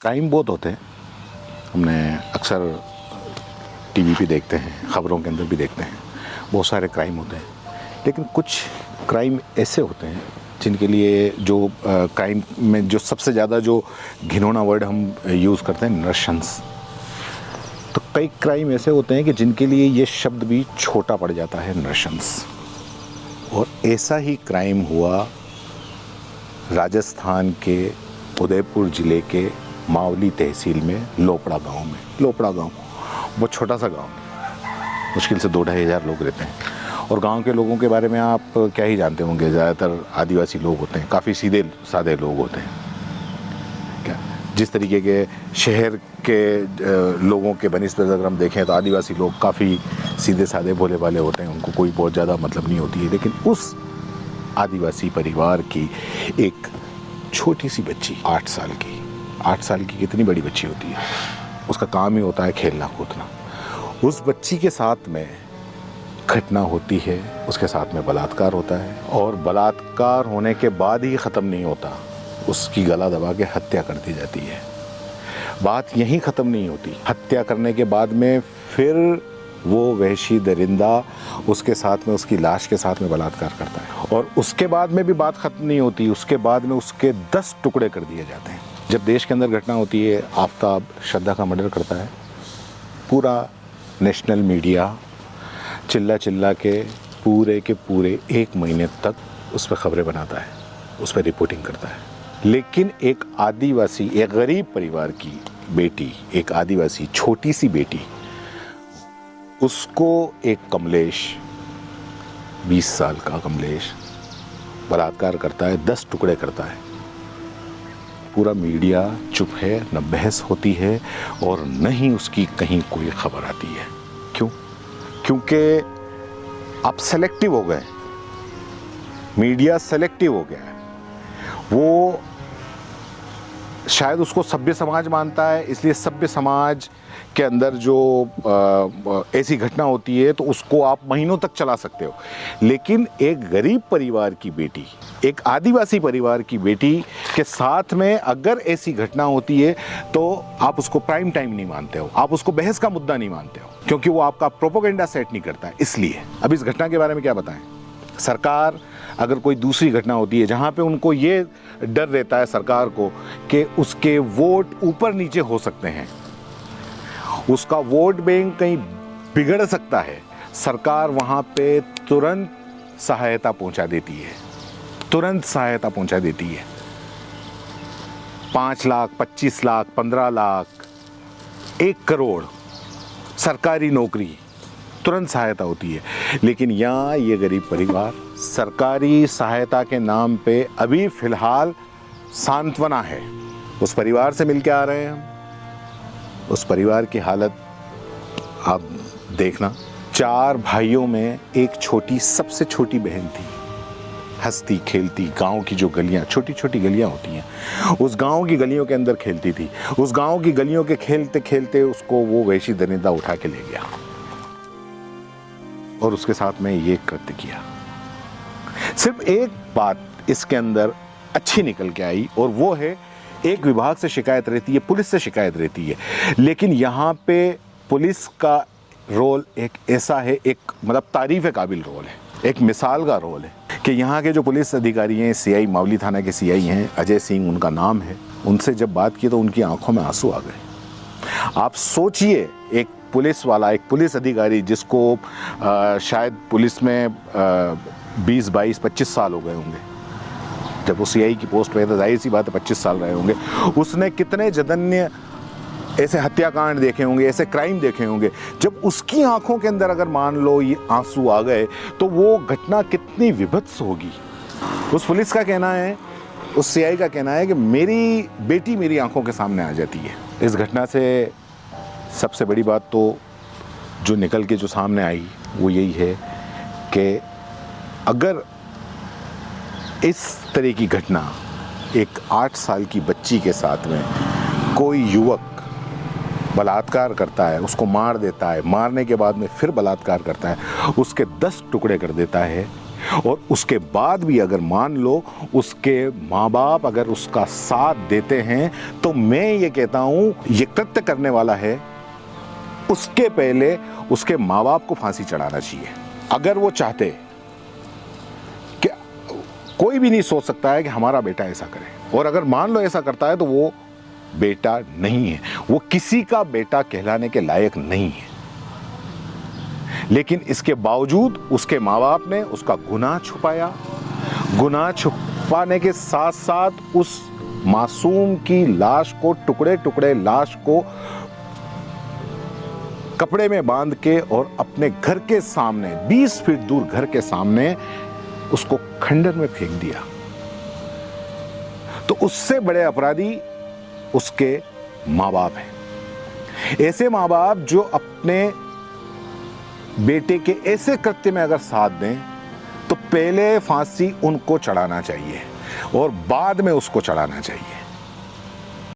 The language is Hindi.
क्राइम बहुत होते हैं, हमने अक्सर टीवी पे देखते हैं, ख़बरों के अंदर भी देखते हैं, बहुत सारे क्राइम होते हैं। लेकिन कुछ क्राइम ऐसे होते हैं जिनके लिए जो क्राइम में जो सबसे ज़्यादा जो घिनौना वर्ड हम यूज़ करते हैं, नृशंस। तो कई क्राइम ऐसे होते हैं कि जिनके लिए ये शब्द भी छोटा पड़ जाता है, नृशंस। और ऐसा ही क्राइम हुआ राजस्थान के उदयपुर ज़िले के मावली तहसील में लोपड़ा गांव में। लोपड़ा गांव बहुत छोटा सा गांव है, मुश्किल से 2-2.5 हज़ार लोग रहते हैं। और गांव के लोगों के बारे में आप क्या ही जानते होंगे, ज़्यादातर आदिवासी लोग होते हैं, काफ़ी सीधे साधे लोग होते हैं। क्या जिस तरीके के शहर के लोगों के बनिस्बत अगर हम देखें तो आदिवासी लोग काफ़ी सीधे साधे भोले भाले होते हैं, उनको कोई बहुत ज़्यादा मतलब नहीं होती है। लेकिन उस आदिवासी परिवार की एक छोटी सी बच्ची 8 साल की कितनी बड़ी बच्ची होती है, उसका काम ही होता है खेलना कूदना। उस बच्ची के साथ में घटना होती है, उसके साथ में बलात्कार होता है। और बलात्कार होने के बाद ही ख़त्म नहीं होता, उसकी गला दबा के हत्या कर दी जाती है। बात यहीं ख़त्म नहीं होती, हत्या करने के बाद में फिर वो वहशी दरिंदा उसके साथ में, उसकी लाश के साथ में बलात्कार करता है। और उसके बाद में भी बात ख़त्म नहीं होती, उसके बाद में उसके 10 टुकड़े कर दिए जाते हैं। जब देश के अंदर घटना होती है, आफ्ताब श्रद्धा का मर्डर करता है, पूरा नेशनल मीडिया चिल्ला चिल्ला के पूरे 1 महीने तक उस पर खबरें बनाता है, उस पर रिपोर्टिंग करता है। लेकिन एक आदिवासी, एक गरीब परिवार की बेटी, एक आदिवासी छोटी सी बेटी, उसको एक कमलेश, 20 साल का कमलेश बलात्कार करता है, 10 टुकड़े करता है। पूरा मीडिया चुप है, न बहस होती है और न ही उसकी कहीं कोई खबर आती है। क्यों? क्योंकि आप सेलेक्टिव हो गए, मीडिया सेलेक्टिव हो गया है। वो शायद उसको सभ्य समाज मानता है, इसलिए सभ्य समाज के अंदर जो ऐसी घटना होती है तो उसको आप महीनों तक चला सकते हो। लेकिन एक गरीब परिवार की बेटी, एक आदिवासी परिवार की बेटी के साथ में अगर ऐसी घटना होती है तो आप उसको प्राइम टाइम नहीं मानते हो, आप उसको बहस का मुद्दा नहीं मानते हो, क्योंकि वो आपका प्रोपेगेंडा सेट नहीं करता है। इसलिए अब इस घटना के बारे में क्या बताएं। सरकार अगर कोई दूसरी घटना होती है जहां पे उनको ये डर रहता है सरकार को कि उसके वोट ऊपर नीचे हो सकते हैं, उसका वोट बैंक कहीं बिगड़ सकता है, सरकार वहां पे तुरंत सहायता पहुंचा देती है, तुरंत सहायता पहुंचा देती है। 5 लाख, 25 लाख, 15 लाख, 1 करोड़ सरकारी नौकरी, तुरंत सहायता होती है। लेकिन यहाँ ये गरीब परिवार सरकारी सहायता के नाम पे अभी फिलहाल सांत्वना है। उस परिवार से मिलके आ रहे हैं हम, उस परिवार की हालत आप देखना। 4 भाइयों में एक छोटी, सबसे छोटी बहन थी, हंसती खेलती, गांव की जो गलियां, छोटी छोटी गलियां होती हैं, उस गांव की गलियों के अंदर खेलती थी। उस गांव की गलियों के खेलते खेलते उसको वो वहशी दरिंदा उठा के ले गया और उसके साथ में ये कृत्य किया। सिर्फ एक बात इसके अंदर अच्छी निकल के आई और वो है, एक विभाग से शिकायत रहती है, पुलिस से शिकायत रहती है, लेकिन यहाँ पे पुलिस का रोल एक ऐसा है, एक मतलब तारीफ काबिल रोल है, एक मिसाल का रोल है कि यहाँ के जो पुलिस अधिकारी हैं, सीआई, मावली थाना के सीआई हैं, अजय सिंह उनका नाम है, उनसे जब बात की तो उनकी आंखों में आंसू आ गए। आप सोचिए, एक पुलिस वाला, एक पुलिस अधिकारी जिसको शायद पुलिस में 20, 22, 25 साल हो गए होंगे, जब वो सीआई की पोस्ट पे, तो जाहिर सी बात है 25 साल रहे होंगे, उसने कितने जघन्य ऐसे हत्याकांड देखे होंगे, ऐसे क्राइम देखे होंगे। जब उसकी आंखों के अंदर अगर मान लो ये आंसू आ गए तो वो घटना कितनी विभत्स होगी। उस पुलिस का कहना है, उस सीआई का कहना है कि मेरी बेटी मेरी आंखों के सामने आ जाती है। इस घटना से सबसे बड़ी बात तो जो निकल के जो सामने आई वो यही है कि अगर इस तरह की घटना एक 8 साल की बच्ची के साथ में कोई युवक बलात्कार करता है, उसको मार देता है, मारने के बाद में फिर बलात्कार करता है, उसके 10 टुकड़े कर देता है, और उसके बाद भी अगर मान लो उसके माँ बाप अगर उसका साथ देते हैं, तो मैं ये कहता हूं ये कृत्य करने वाला है उसके पहले उसके माँ बाप को फांसी चढ़ाना चाहिए। अगर वो चाहते कि कोई भी नहीं सोच सकता है कि हमारा बेटा ऐसा करे, और अगर मान लो ऐसा करता है तो वो बेटा नहीं है, वो किसी का बेटा कहलाने के लायक नहीं है। लेकिन इसके बावजूद उसके माँ बाप ने उसका गुनाह छुपाया, गुनाह छुपाने के साथ साथ उस मासूम की लाश को टुकड़े टुकड़े लाश को कपड़े में बांध के और अपने घर के सामने 20 फीट दूर घर के सामने उसको खंडर में फेंक दिया। तो उससे बड़े अपराधी उसके माँ बाप हैं। ऐसे माँ बाप जो अपने बेटे के ऐसे कृत्य में अगर साथ दें तो पहले फांसी उनको चढ़ाना चाहिए और बाद में उसको चढ़ाना चाहिए।